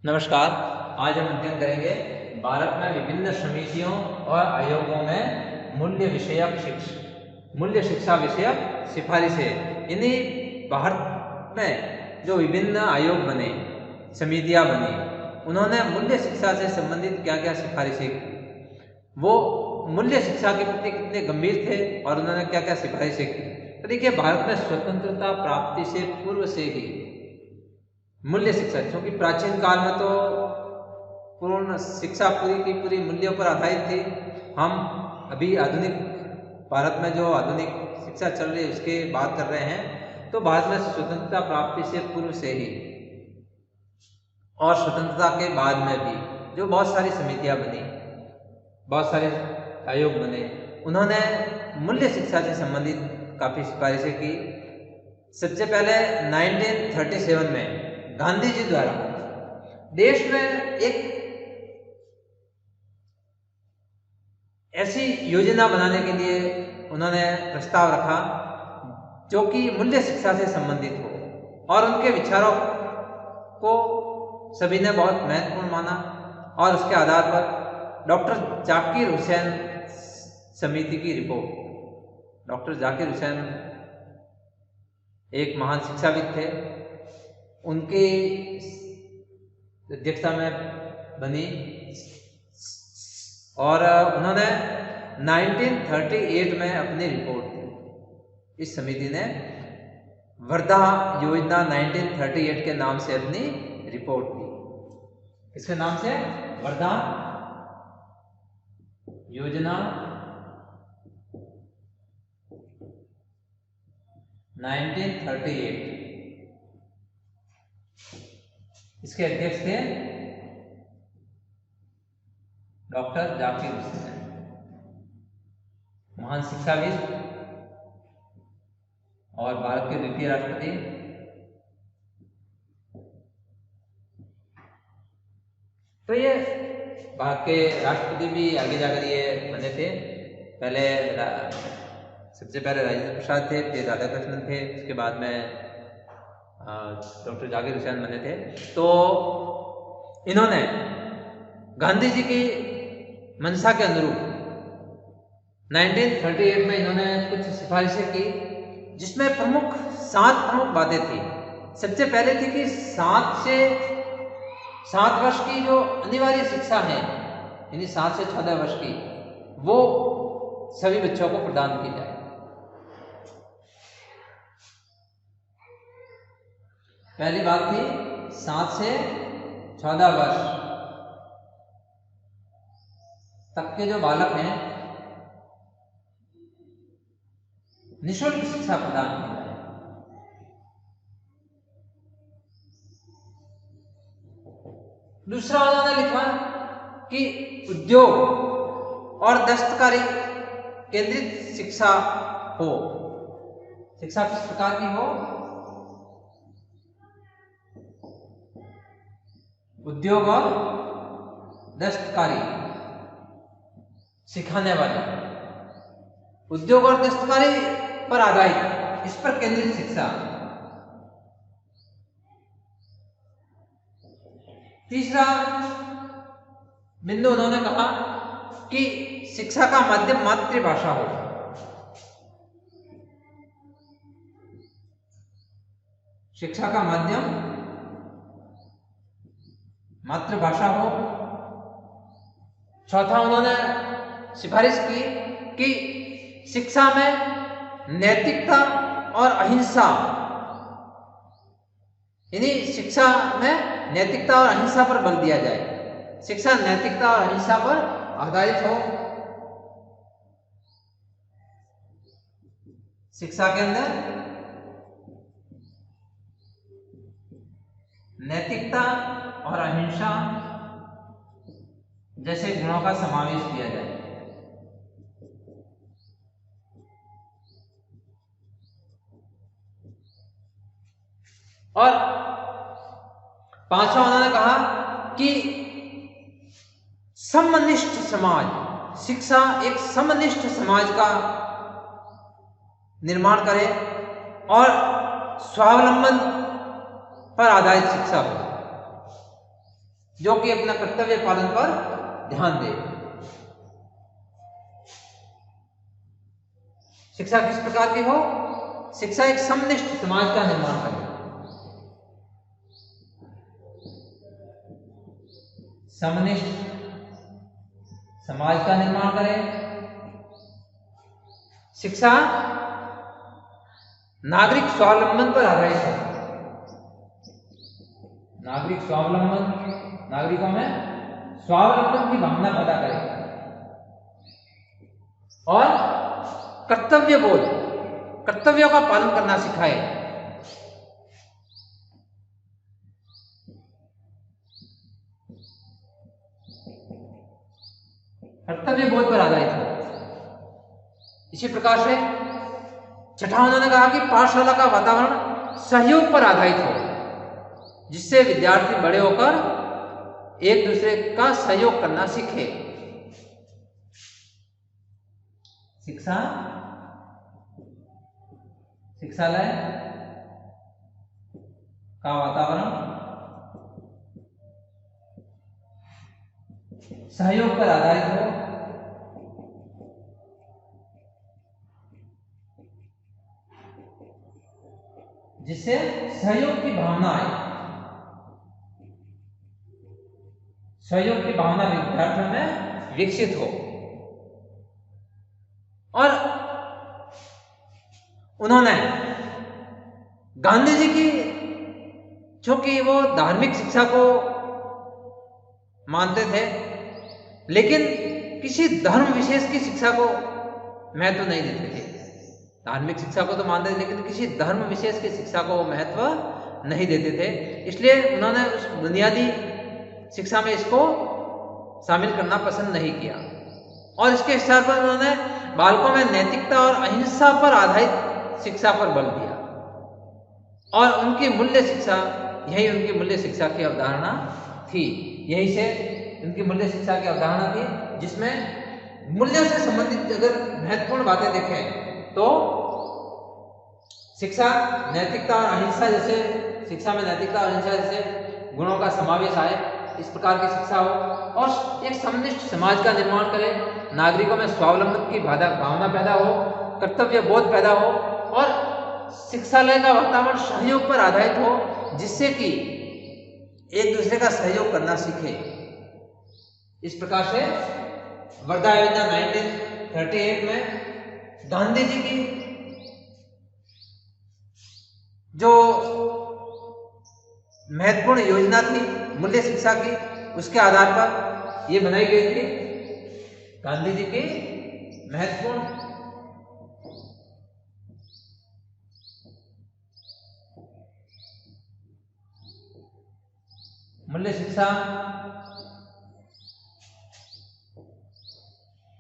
नमस्कार। आज हम अध्ययन करेंगे भारत में विभिन्न समितियों और आयोगों में मूल्य शिक्षा विषयक सिफारिशें। यानी भारत में जो विभिन्न आयोग बने, समितियां बनी, उन्होंने मूल्य शिक्षा से संबंधित क्या क्या सिफारिशें की, वो मूल्य शिक्षा के प्रति कितने गंभीर थे और उन्होंने क्या क्या सिफारिशें की। तो देखिए, भारत में स्वतंत्रता प्राप्ति से पूर्व से ही मूल्य शिक्षा, क्योंकि प्राचीन काल में तो पूर्ण शिक्षा पूरी की पूरी मूल्यों पर आधारित थी। हम अभी आधुनिक भारत में जो आधुनिक शिक्षा चल रही है उसके बात कर रहे हैं। तो भारत में स्वतंत्रता प्राप्ति से पूर्व से ही और स्वतंत्रता के बाद में भी जो बहुत सारी समितियां बनी, बहुत सारे आयोग बने, उन्होंने मूल्य शिक्षा से संबंधित काफी सिफारिशें की। सबसे पहले 1937 में गांधी जी द्वारा देश में एक ऐसी योजना बनाने के लिए उन्होंने प्रस्ताव रखा जो कि मूल्य शिक्षा से संबंधित हो, और उनके विचारों को सभी ने बहुत महत्वपूर्ण माना। और उसके आधार पर डॉक्टर जाकिर हुसैन समिति की रिपोर्ट, डॉक्टर जाकिर हुसैन एक महान शिक्षाविद थे, उनकी अध्यक्षता में बनी और उन्होंने 1938 में अपनी रिपोर्ट दी। इस समिति ने वर्धा योजना 1938 के नाम से अपनी रिपोर्ट दी। इसके नाम से वर्धा योजना 1938। इसके अध्यक्ष थे डॉक्टर जाकिर हुसैन, महान शिक्षाविद और भारत के द्वितीय राष्ट्रपति। तो ये भारत के राष्ट्रपति भी आगे जाकर ये बने थे। सबसे पहले राजेंद्र प्रसाद थे, फिर राधाकृष्णन थे, उसके बाद में डॉक्टर जाकिर हुसैन बने थे। तो इन्होंने गांधी जी की मंशा के अनुरूप 1938 में इन्होंने कुछ सिफारिशें की, जिसमें 7 प्रमुख बातें थी। सबसे पहले थी कि 7 वर्ष की जो अनिवार्य शिक्षा है, यानी 7 से 14 वर्ष की, वो सभी बच्चों को प्रदान की जाए। पहली बात थी 7 से 14 वर्ष तक के जो बालक हैं, निःशुल्क शिक्षा प्रदान की जाए। दूसरा उन्होंने लिखा कि उद्योग और दस्तकारी केंद्रित शिक्षा हो। शिक्षा किस प्रकार की हो? उद्योग और दस्तकारी सिखाने वाली, उद्योग और दस्तकारी पर आधारित, इस पर केंद्रित शिक्षा। तीसरा बिंदु उन्होंने कहा कि शिक्षा का माध्यम मातृभाषा हो। शिक्षा का माध्यम मातृभाषा हो। चौथा उन्होंने सिफारिश की कि शिक्षा में नैतिकता और अहिंसा, यानी शिक्षा में नैतिकता और अहिंसा पर बल दिया जाए। शिक्षा नैतिकता और अहिंसा पर आधारित हो। शिक्षा के अंदर नैतिकता और अहिंसा जैसे गुणों का समावेश किया जाए। और पांचवा उन्होंने कहा कि समनिष्ठ समाज, शिक्षा एक समनिष्ठ समाज का निर्माण करे और स्वावलंबन पर आधारित शिक्षा हो। जो कि अपना कर्तव्य पालन पर ध्यान दे। शिक्षा किस प्रकार की हो? शिक्षा एक समनिष्ठ समाज का निर्माण करे। समनिष्ठ समाज का निर्माण करे। शिक्षा नागरिक स्वावलंबन पर आधारित है। नागरिक स्वावलंबन, नागरिकों में स्वावलंबन की भावना पैदा करे और कर्तव्य बोध, कर्तव्यों का पालन करना सिखाए। कर्तव्य बोध पर आधारित हो। इसी प्रकार से छठा उन्होंने कहा कि पाठशाला का वातावरण सहयोग पर आधारित हो, जिससे विद्यार्थी बड़े होकर एक दूसरे का सहयोग करना सीखे। शिक्षा, शिक्षालय का वातावरण सहयोग पर आधारित हो, जिससे सहयोग की भावना आए। सहयोग की भावना विद्यार्थियों में विकसित हो। और उन्होंने गांधी जी की, जो कि वो धार्मिक शिक्षा को मानते थे, लेकिन किसी धर्म विशेष की शिक्षा को महत्व नहीं देते थे। धार्मिक शिक्षा को तो मानते थे, लेकिन किसी धर्म विशेष की शिक्षा को महत्व नहीं देते थे। इसलिए उन्होंने उस बुनियादी शिक्षा में इसको शामिल करना पसंद नहीं किया और इसके स्थान पर उन्होंने बालकों में नैतिकता और अहिंसा पर आधारित शिक्षा पर बल दिया। और उनकी मूल्य शिक्षा, यही उनकी मूल्य शिक्षा की अवधारणा थी। यही से उनकी मूल्य शिक्षा की अवधारणा थी, जिसमें मूल्यों से संबंधित अगर महत्वपूर्ण बातें देखें तो शिक्षा नैतिकता और अहिंसा जैसे, शिक्षा में नैतिकता और अहिंसा जैसे गुणों का समावेश आए, इस प्रकार की शिक्षा हो और एक समनिष्ठ समाज का निर्माण करे। नागरिकों में स्वावलंबन की भावना पैदा हो, कर्तव्य बोध पैदा हो और शिक्षालय का वातावरण सहयोग पर आधारित हो, जिससे कि एक दूसरे का सहयोग करना सीखे। इस प्रकार से वर्धा योजना 1938 में गांधी जी की जो महत्वपूर्ण योजना थी मूल्य शिक्षा की, उसके आधार पर यह बनाई गई थी। गांधी जी की महत्वपूर्ण मूल्य शिक्षा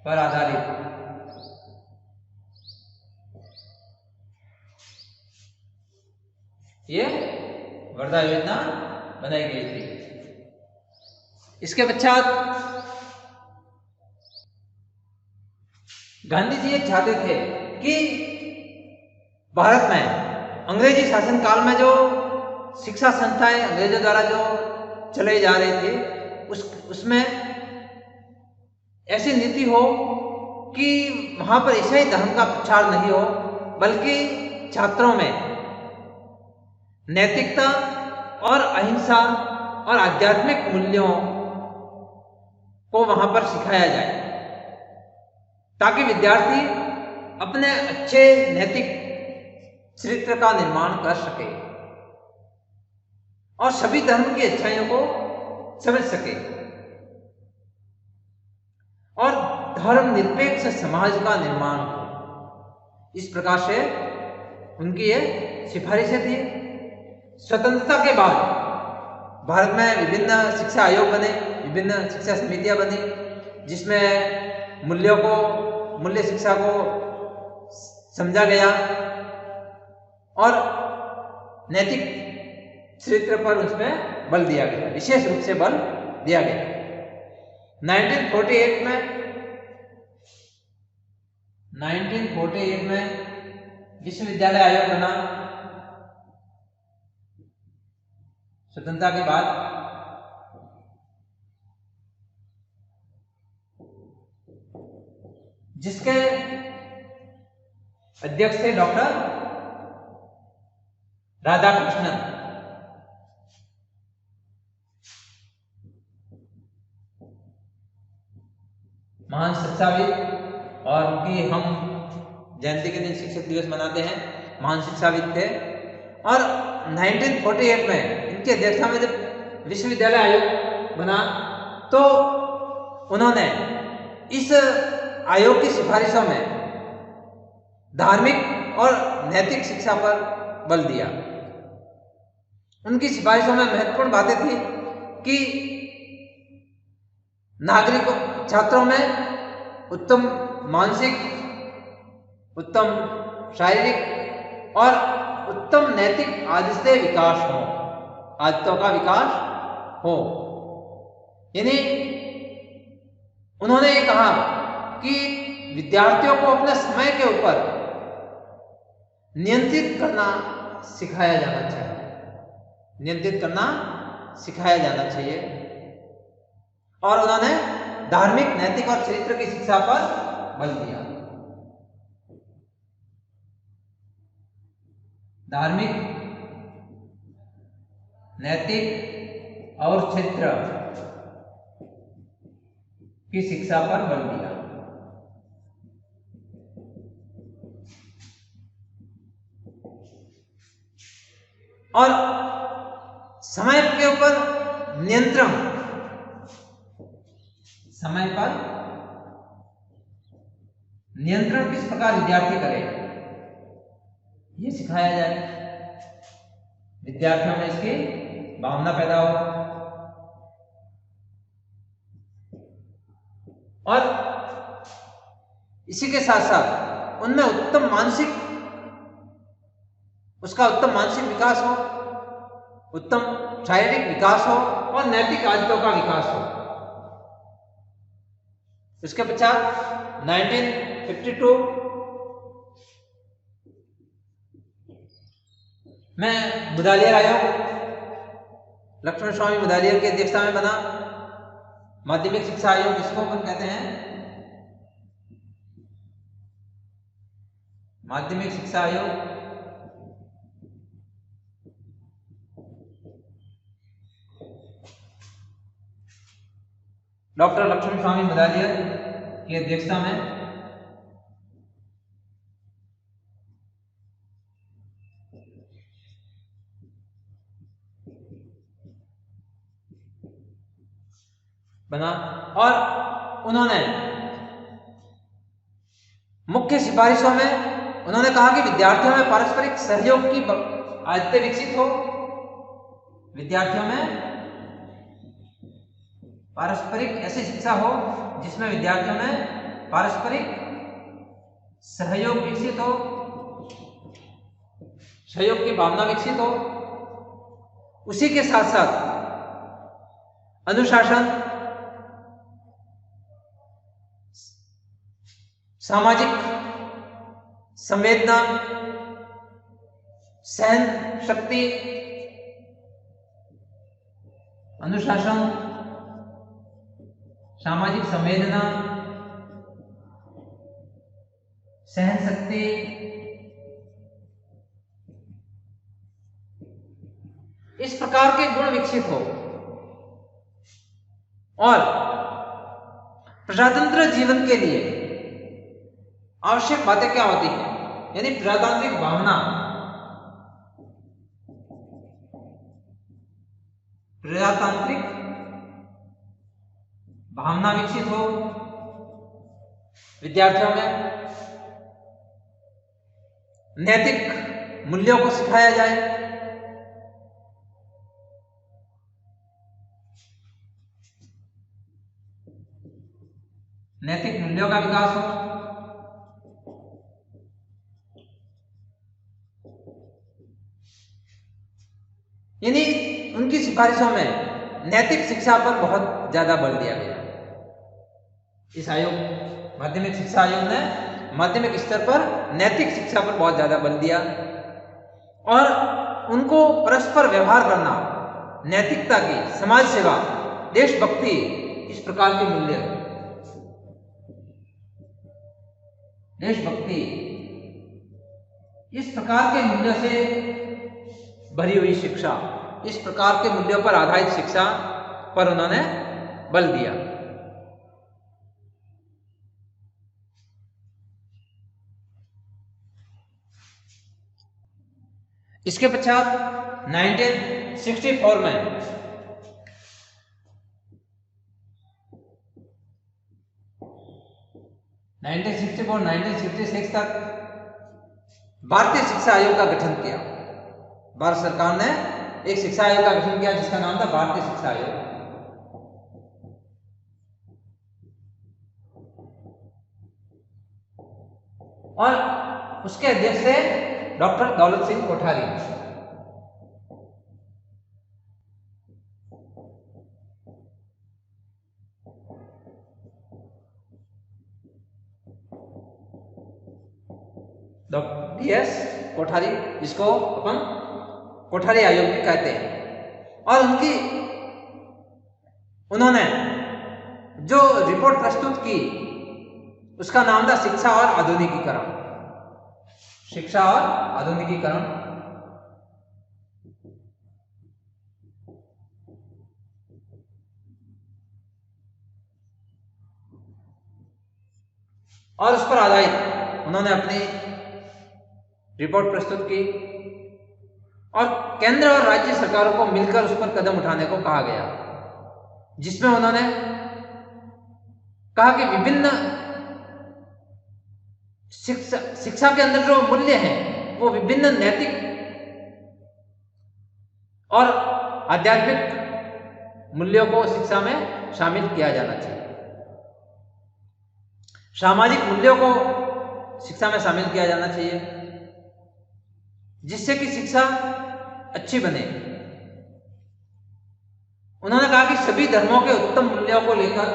पर आधारित ये वर्धा योजना बनाई गई थी। इसके पश्चात गांधी जी ये चाहते थे कि भारत में अंग्रेजी शासन काल में जो शिक्षा संस्थाएं अंग्रेजों द्वारा जो चले जा रही थी, उसमें ऐसी नीति हो कि वहां पर ईसाई धर्म का प्रचार नहीं हो, बल्कि छात्रों में नैतिकता और अहिंसा और आध्यात्मिक मूल्यों को वहां पर सिखाया जाए, ताकि विद्यार्थी अपने अच्छे नैतिक चरित्र का निर्माण कर सके और सभी धर्म की अच्छाइयों को समझ सके और धर्मनिरपेक्ष समाज का निर्माण हो। इस प्रकार से उनकी ये सिफारिशें थी। स्वतंत्रता के बाद भारत में विभिन्न शिक्षा आयोग बने, विभिन्न शिक्षा समितियां बनी, जिसमें मूल्य शिक्षा को समझा गया और नैतिक चरित्र पर उसमें बल दिया गया, विशेष रूप से बल दिया गया। 1948 में विश्वविद्यालय आयोग बना। स्वतंत्रता के बाद जिसके अध्यक्ष थे डॉक्टर राधाकृष्णन। महान शिक्षाविद, और उनकी हम जयंती के दिन शिक्षक दिवस मनाते हैं। महान शिक्षाविद थे और 1948 में इनकी अध्यक्षता में जब विश्वविद्यालय आयोग बना तो उन्होंने इस आयोग की सिफारिशों में धार्मिक और नैतिक शिक्षा पर बल दिया। उनकी सिफारिशों में महत्वपूर्ण बातें थी कि नागरिकों छात्रों में उत्तम मानसिक, उत्तम शारीरिक और उत्तम नैतिक आदतें विकास हो, आदतों का विकास हो। यानी उन्होंने ये कहा कि विद्यार्थियों को अपने समय के ऊपर नियंत्रित करना सिखाया जाना चाहिए, नियंत्रित करना सिखाया जाना चाहिए। और उन्होंने धार्मिक, नैतिक और चरित्र की शिक्षा पर बल दिया। धार्मिक, नैतिक और चरित्र की शिक्षा पर बल दिया। और समय के ऊपर नियंत्रण, समय पर नियंत्रण किस प्रकार विद्यार्थी करे, ये सिखाया जाए। विद्यार्थियों में इसकी भावना पैदा हो और इसी के साथ साथ उनमें उत्तम मानसिक, उसका उत्तम मानसिक विकास हो, उत्तम शारीरिक विकास हो और नैतिक आदतों का विकास हो। इसके पश्चात 1952 में मुदालियर आयोग लक्ष्मण स्वामी मुदालियर की अध्यक्षता में बना। माध्यमिक शिक्षा आयोग इसको अपन कहते हैं, माध्यमिक शिक्षा आयोग। डॉक्टर लक्ष्मण स्वामी मुदालियर की अध्यक्षता में बना और उन्होंने मुख्य सिफारिशों में उन्होंने कहा कि विद्यार्थियों में पारस्परिक सहयोग की आदतें विकसित हो। विद्यार्थियों में पारस्परिक ऐसी शिक्षा हो जिसमें विद्यार्थियों में पारस्परिक सहयोग विकसित हो, सहयोग की भावना विकसित हो। उसी के साथ साथ अनुशासन, सामाजिक संवेदना, सहन शक्ति, अनुशासन, सामाजिक संवेदना, सहन शक्ति, इस प्रकार के गुण विकसित हो। और प्रजातंत्र जीवन के लिए आवश्यक बातें क्या होती हैं, यानी प्रजातांत्रिक भावना, प्रजातांत्रिक भावना विकसित हो विद्यार्थियों में। नैतिक मूल्यों को सिखाया जाए, नैतिक मूल्यों का विकास हो। यानी उनकी सिफारिशों में नैतिक शिक्षा पर बहुत ज्यादा बल दिया गया। इस आयोग, माध्यमिक शिक्षा आयोग ने माध्यमिक स्तर पर नैतिक शिक्षा पर बहुत ज्यादा बल दिया और उनको परस्पर व्यवहार करना, नैतिकता की, समाज सेवा, देशभक्ति, इस प्रकार के मूल्य देशभक्ति, इस प्रकार के मूल्यों से भरी हुई शिक्षा, इस प्रकार के मूल्यों पर आधारित शिक्षा पर उन्होंने बल दिया। इसके पश्चात 1964 में (1964 - 1966) तक भारतीय शिक्षा आयोग का गठन किया। भारत सरकार ने एक शिक्षा आयोग का गठन किया जिसका नाम था भारतीय शिक्षा आयोग। और उसके अध्यक्ष थे doctor Daulat Singh Kothari. Doctor DS Kothari, जिसको अपन कोठारी आयोग भी कहते हैं। और उन्होंने जो रिपोर्ट प्रस्तुत की उसका नाम था शिक्षा और आधुनिकीकरण। शिक्षा और आधुनिकीकरण। और उस पर आधारित उन्होंने अपनी रिपोर्ट प्रस्तुत की और केंद्र और राज्य सरकारों को मिलकर उस पर कदम उठाने को कहा गया, जिसमें उन्होंने कहा कि विभिन्न शिक्षा के अंदर जो मूल्य हैं वो विभिन्न नैतिक और आध्यात्मिक मूल्यों को शिक्षा में शामिल किया जाना चाहिए। सामाजिक मूल्यों को शिक्षा में शामिल किया जाना चाहिए जिससे कि शिक्षा अच्छी बने। उन्होंने कहा कि सभी धर्मों के उत्तम मूल्यों को लेकर,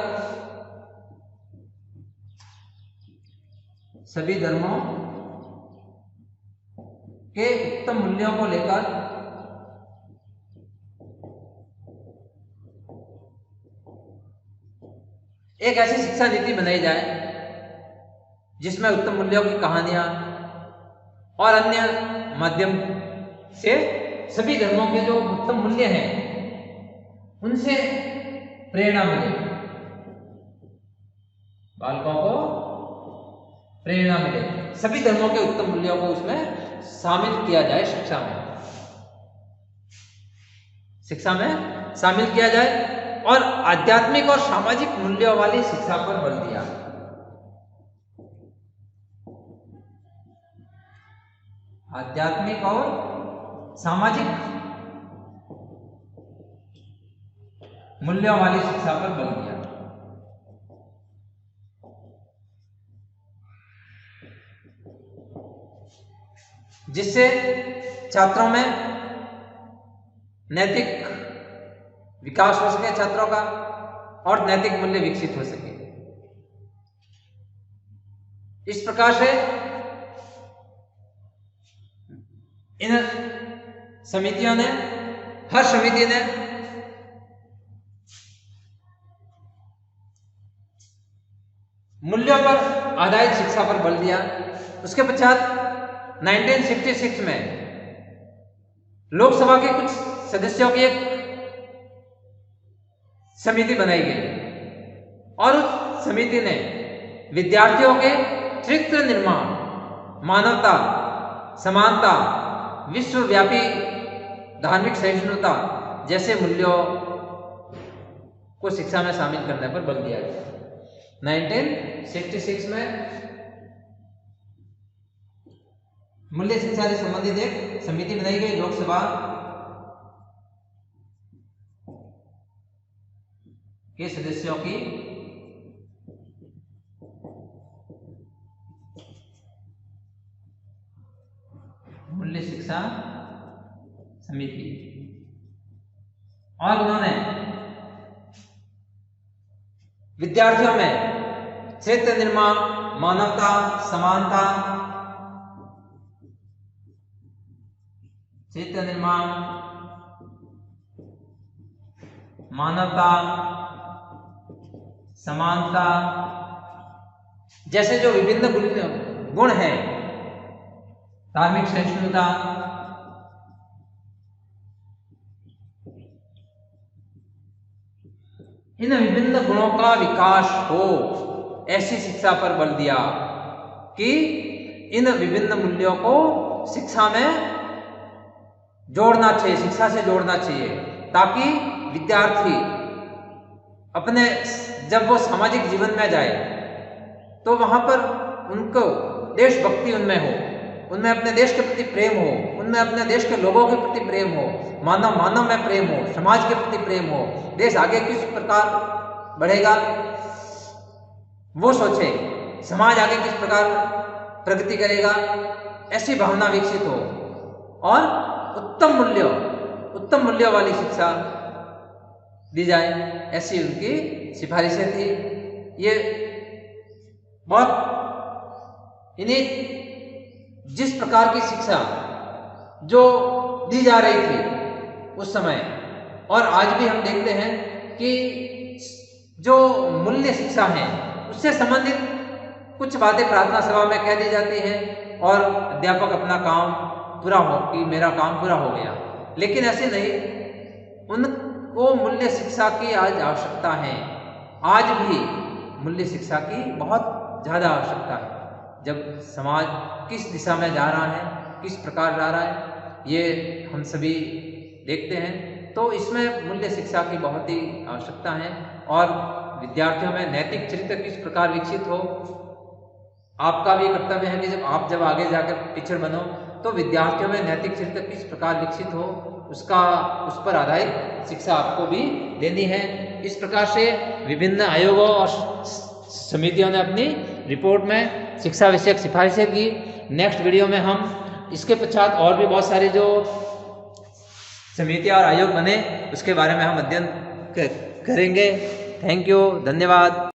सभी धर्मों के उत्तम मूल्यों को लेकर एक ऐसी शिक्षा नीति बनाई जाए जिसमें उत्तम मूल्यों की कहानियां और अन्य माध्यम से सभी धर्मों के जो उत्तम मूल्य हैं उनसे प्रेरणा मिले, बालकों को प्रेरणा मिले। सभी धर्मों के उत्तम मूल्यों को उसमें शामिल किया जाए, शिक्षा में शामिल किया जाए और आध्यात्मिक और सामाजिक मूल्यों वाली शिक्षा पर बल दिया। आध्यात्मिक और सामाजिक मूल्यों वाली शिक्षा पर बल दिया। जिससे छात्रों में नैतिक विकास हो सके, छात्रों का, और नैतिक मूल्य विकसित हो सके। इस प्रकार से इन समितियों ने, हर समिति ने मूल्यों पर आधारित शिक्षा पर बल दिया। उसके पश्चात 1966 में लोकसभा के कुछ सदस्यों की एक समिति बनाई गई और उस समिति ने विद्यार्थियों के चरित्र निर्माण, मानवता, समानता, विश्वव्यापी धार्मिक सहिष्णुता जैसे मूल्यों को शिक्षा में शामिल करने पर बल दिया गया। 1966 में मूल्य शिक्षा से संबंधित एक समिति बनाई गई लोकसभा के सदस्यों की मूल्य शिक्षा समिति, और उन्होंने विद्यार्थियों में चरित्र निर्माण, मानवता, समानता, चरित्र निर्माण, मानवता, समानता जैसे जो विभिन्न गुण है। धार्मिक सहिष्णुता, इन विभिन्न गुणों का विकास हो, ऐसी शिक्षा पर बल दिया कि इन विभिन्न मूल्यों को शिक्षा में जोड़ना चाहिए, शिक्षा से जोड़ना चाहिए, ताकि विद्यार्थी अपने जब वो सामाजिक जीवन में जाए तो वहां पर उनको देशभक्ति उनमें हो, उनमें अपने देश के प्रति प्रेम हो, उनमें अपने देश के लोगों के प्रति प्रेम हो, मानव मानव में प्रेम हो, समाज के प्रति प्रेम हो, देश आगे किस प्रकार बढ़ेगा वो सोचे, समाज आगे किस प्रकार प्रगति करेगा, ऐसी भावना विकसित हो और उत्तम मूल्यों वाली शिक्षा दी जाए, ऐसी उनकी सिफारिशें थी। ये बहुत इन्हें जिस प्रकार की शिक्षा जो दी जा रही थी उस समय और आज भी हम देखते हैं कि जो मूल्य शिक्षा है उससे संबंधित कुछ बातें प्रार्थना सभा में कह दी जाती हैं और अध्यापक अपना काम पूरा हो कि मेरा काम पूरा हो गया, लेकिन ऐसे नहीं, उनको मूल्य शिक्षा की आज आवश्यकता है। आज भी मूल्य शिक्षा की बहुत ज़्यादा आवश्यकता है। जब समाज किस दिशा में जा रहा है, किस प्रकार जा रहा है, ये हम सभी देखते हैं, तो इसमें मूल्य शिक्षा की बहुत ही आवश्यकता है और विद्यार्थियों में नैतिक चरित्र किस प्रकार विकसित हो। आपका भी कर्तव्य है कि जब आगे जाकर टीचर बनो तो विद्यार्थियों में नैतिक चरित्र किस प्रकार विकसित हो, उस पर आधारित शिक्षा आपको भी देनी है। इस प्रकार से विभिन्न आयोगों और समितियों ने अपनी रिपोर्ट में शिक्षा विषयक सिफारिशें की। नेक्स्ट वीडियो में हम इसके पश्चात और भी बहुत सारे जो समितियां और आयोग बने उसके बारे में हम अध्ययन करेंगे। थैंक यू, धन्यवाद।